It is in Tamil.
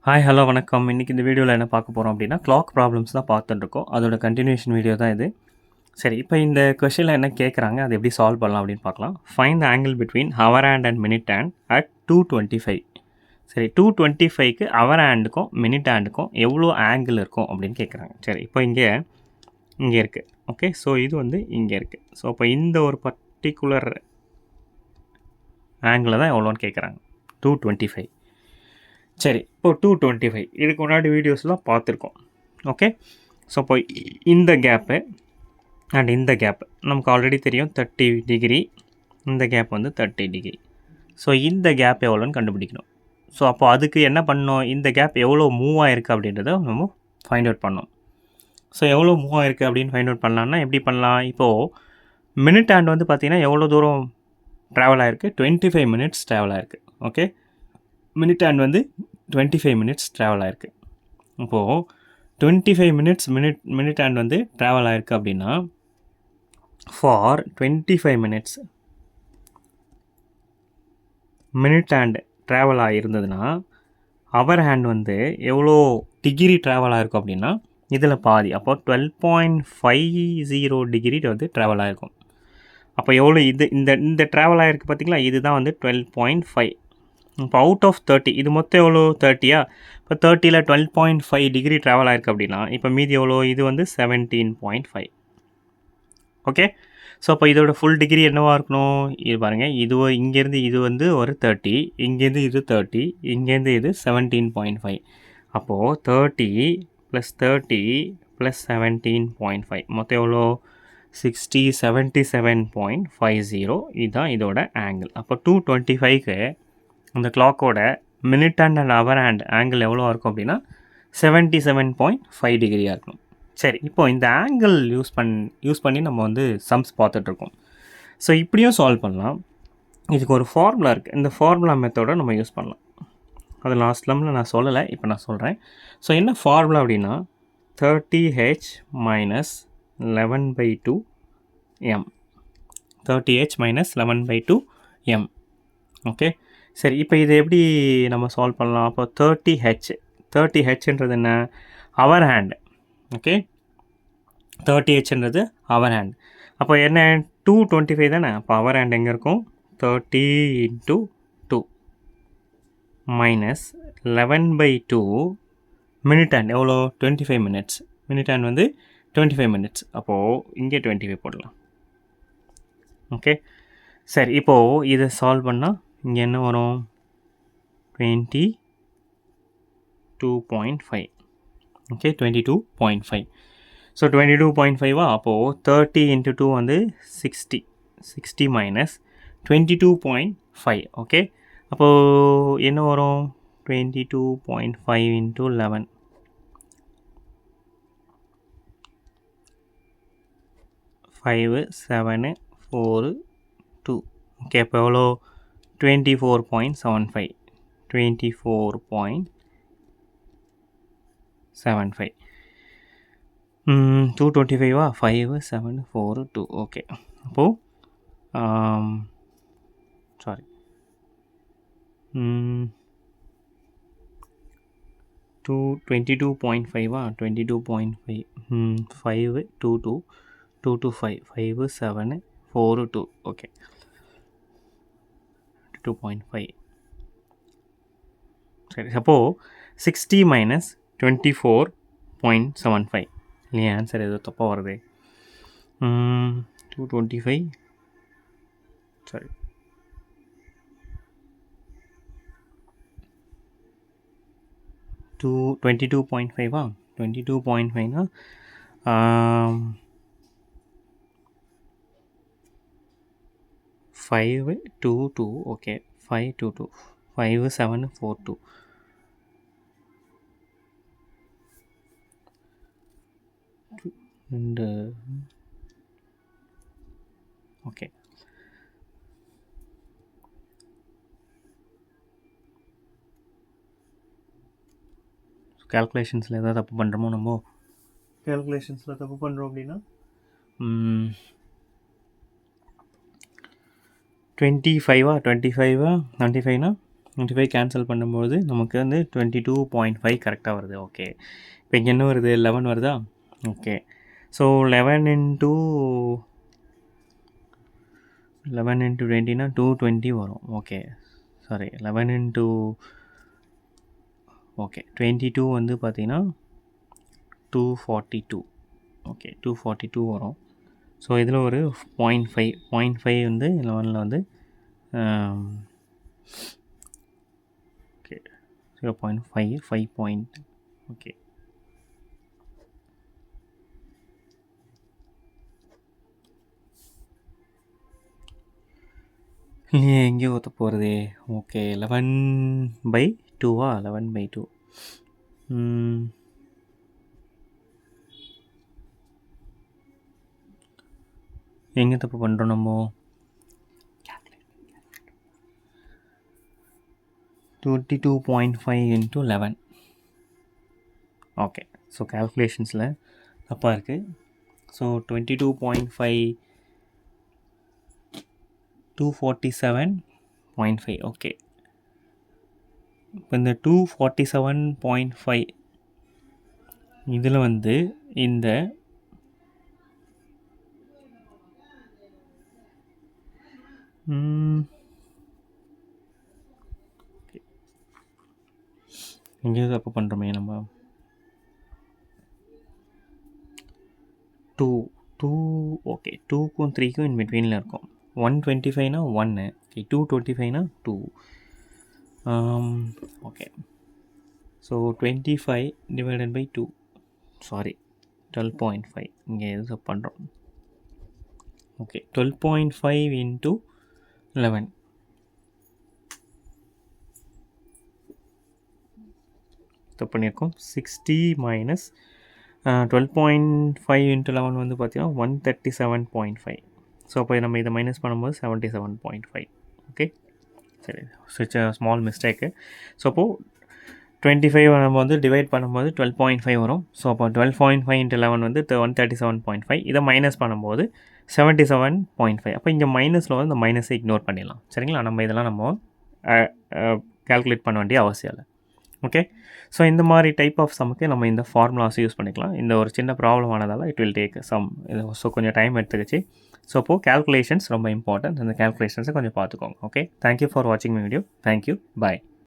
ஹாய், ஹலோ, வணக்கம். இன்னைக்கு இந்த வீடியோல என்ன பார்க்க போறோம் அப்படின்னா, கிளாக் ப்ராப்ளம்ஸ் தான் பார்த்துட்டுருக்கோம். அதோட கன்டினியூஷன் வீடியோ தான் இது. சரி, இப்போ இந்த கொஸ்டின்ல என்ன கேட்குறாங்க, அதை எப்படி சால்வ் பண்ணலாம் அப்படின்னு பார்க்கலாம். Find the angle between hour hand and minute hand at 225. சரி, 225க்கு ஹவர் ஹேண்டுக்கும் மினிட் ஹேண்டுக்கும் எவ்வளோ ஆங்கிள் இருக்கும் அப்படின்னு கேட்குறாங்க. சரி, இப்போ இங்கே இருக்குது. ஓகே, ஸோ இது வந்து இங்கே இருக்குது. ஸோ இப்போ இந்த ஒரு பர்டிகுலர் ஆங்கிளை தான் எவ்வளோன்னு கேட்குறாங்க. 225. சரி, இப்போ 225 இதுக்கு முன்னாடி வீடியோஸ்லாம் பார்த்துருக்கோம். ஓகே, ஸோ இப்போ இந்த கேப்பு அண்ட் இந்த கேப்பு நமக்கு ஆல்ரெடி தெரியும் 30 டிகிரி. இந்த கேப் வந்து 30 டிகிரி. ஸோ இந்த கேப் எவ்வளோன்னு கண்டுபிடிக்கணும். ஸோ அப்போ அதுக்கு என்ன பண்ணணும், இந்த கேப் எவ்வளோ மூவ் ஆகிருக்கு அப்படின்றத நம்ம ஃபைண்ட் அவுட் பண்ணோம். ஸோ எவ்வளோ மூவ் ஆகிருக்கு அப்படின்னு ஃபைண்ட் அவுட் பண்ணலான்னா எப்படி பண்ணலாம், இப்போது மினிட் ஹேண்ட் வந்து பார்த்திங்கன்னா எவ்வளோ தூரம் ட்ராவல் ஆகிருக்கு, 25 மினிட்ஸ் ட்ராவல் ஆகிருக்கு. ஓகே, மினிட் ஹேண்ட் வந்து 25 மினிட்ஸ் ட்ராவல் ஆகிருக்கு. இப்போது 25 மினிட் ஹேண்ட் வந்து ட்ராவல் ஆகிருக்கு அப்படின்னா, for 25 minutes minute hand travel ஆகிருந்ததுன்னா, ஹவர் ஹேண்ட் வந்து எவ்வளோ டிகிரி ட்ராவல் ஆகிருக்கும் அப்படின்னா, இதில் பாதி, அப்போ 12.50 டிகிரி வந்து ட்ராவல் ஆகிருக்கும். அப்போ எவ்வளோ இந்த ட்ராவல் ஆகிருக்கு பார்த்திங்களா, இதுதான் வந்து 12.5. இப்போ அவுட் ஆஃப் 30 இது மொத்தம் எவ்வளோ 30யா, இப்போ 30ல் 12.5 டிகிரி ட்ராவல் ஆகிருக்கு அப்படின்னா, இப்போ மீதி எவ்வளோ, இது வந்து 17.5. ஓகே, ஸோ அப்போ இதோட ஃபுல் டிகிரி என்னவாக இருக்கணும், இது பாருங்கள், இங்கேருந்து இது வந்து ஒரு 30, இங்கேருந்து இது 30, இங்கேருந்து இது 17.5. அப்போது 30 + 30 + 17.5 மொத்தம் எவ்வளோ 77.50. இதுதான் இதோட ஆங்கிள். அப்போ 225க்கு அந்த கிளாக்கோட minute hand and hour hand angle எவ்வளோ இருக்கும் அப்படின்னா 77.5 டிகிரியாக இருக்கணும். சரி, இப்போ இந்த ஆங்கிள் யூஸ் பண்ணி நம்ம வந்து சம்ஸ் பார்த்துட்ருக்கோம். ஸோ இப்படியும் சால்வ் பண்ணலாம். இதுக்கு ஒரு ஃபார்முலா இருக்குது. இந்த ஃபார்முலா மெத்தடை நம்ம யூஸ் பண்ணலாம். அது லாஸ்ட் லெம்மில் நான் சொல்லலை, இப்போ நான் சொல்கிறேன். ஸோ என்ன ஃபார்முலா அப்படின்னா 30h - 11/2 m. 30h - 11/2 m. Okay, சரி, இப்போ இதை எப்படி நம்ம சால்வ் பண்ணலாம். அப்போ 30hன்றது என்ன, ஹவர் ஹேண்டு. ஓகே, 30hன்றது ஹவர் ஹேண்ட். அப்போ என்ன, 225 தானே, அப்போ ஹவர் ஹேண்ட் எங்கே இருக்கும், 30 × 2 - 11/2 மினிட் ஹேண்ட் எவ்வளோ, 25 மினிட்ஸ். மினிட் ஹேண்ட் வந்து 25 மினிட்ஸ். அப்போது இங்கே 25 போடலாம். ஓகே, சரி, இப்போது இதை சால்வ் பண்ணால் இங்கே என்ன வரும், 22.5. ஓகே, 22.5. ஸோ 22.5 அப்போது 30 × 2 வந்து 60 - 22.5. ஓகே, அப்போது என்ன வரும், 22.5 × 11, 5 7 4 2. ஓகே, அப்போ எவ்வளோ, 24.75. 24.75. 225 5 7 4 2. ஓகே, அப்போது சாரி 22.5 22.5 5 2 2 2 2 5 5 7 4 2. ஓகே, 2.5. சரி, அப்போது 60 - 24.75 இல்லையா, ஆன்சர் ஏதோ தப்பாக வருது. 225 சரி 22.5 22.5னா 5 2 2. ஓகே, 5 2 2 5 7 4 2. and ஓகே, கால்குலேஷன்ஸில் எதாவது தப்பு பண்ணுறோமோ, நம்ம கால்குலேஷன்ஸில் தப்பு பண்ணுறோம் அப்படின்னா 25 25னா 25 கேன்சல் பண்ணும்போது நமக்கு வந்து 22.5 கரெக்டாக வருது. ஓகே, இப்போ இங்கே என்ன வருது? 11 வருதா? ஓகே, ஸோ 11 இன்ட்டு 20னா 220 வரும். ஓகே, சாரி 11 இன்ட்டு ஓகே 22 வந்து பார்த்தீங்கன்னா 242. ஓகே 242 வரும். ஸோ இதில் ஒரு 0.5 வந்து 11ல் வந்து ஓகே 0.5 5 பாயிண்ட். ஓகே, இல்லையே எங்கேயோ ஒத்த போகிறது. ஓகே 11/2வா? 11/2 எங்கே தப்பு பண்ணுறோம் நம்ம? 22.5 into 11. ஓகே, ஸோ கேல்குலேஷன்ஸில் தப்பாக இருக்குது. ஸோ 22.5 247.5. ஓகே, இப்போ இந்த 247.5 இதில் வந்து இந்த எங்கேயோ தப்பு பண்ணுறோமே நம்ம. 2 ஓகே 2க்கும் 3க்கும் இன் பிட்வீனில் இருக்கும். 125னா 1, ஓகே 225னா 2. Okay, so 25 divided by 2, sorry 12.5 இங்கே எது பண்ணுறோம். ஓகே 12.5 இன்ட்டு 11 தப்பு பண்ணியிருக்கோம். 60 மைனஸ் 12.5 இன்ட்டு 11 வந்து பார்த்தீங்கன்னா 137.5. ஸோ அப்போ நம்ம இதை மைனஸ் பண்ணும்போது 77.5. ஓகே, சரி, சுவிட்ச் ஸ்மால் மிஸ்டேக்கு. ஸோ அப்போது 25 நம்ம வந்து டிவைட் பண்ணும்போது 12.5 வரும். ஸோ அப்போ 12.5 இன்ட்டு 11 வந்து 137.5. இதை மைனஸ் பண்ணும்போது 77.5. அப்போ இங்கே மைனஸில் வந்து இந்த மைனஸை இக்னோர் பண்ணிடலாம். சரிங்களா? நம்ம இதெல்லாம் நம்ம கால்குலேட் பண்ண வேண்டிய அவசியம் இல்லை. ஓகே, ஸோ இந்த மாதிரி டைப் ஆஃப் சம்முக்கு நம்ம இந்த ஃபார்முலாஸை யூஸ் பண்ணிக்கலாம். இந்த ஒரு சின்ன ப்ராப்ளம் ஆனதால் it will take some, so கொஞ்சம் டைம் எடுத்துக்கிச்சு. ஸோ அப்போது கேல்குலேஷன்ஸ் ரொம்ப இம்பார்ட்டன்ட். அந்த கேல்குலேஷன்ஸை கொஞ்சம் பார்த்துக்கோங்க. ஓகே, தேங்க்யூ ஃபார் வாட்சிங் மை வீடியோ. Thank you, bye.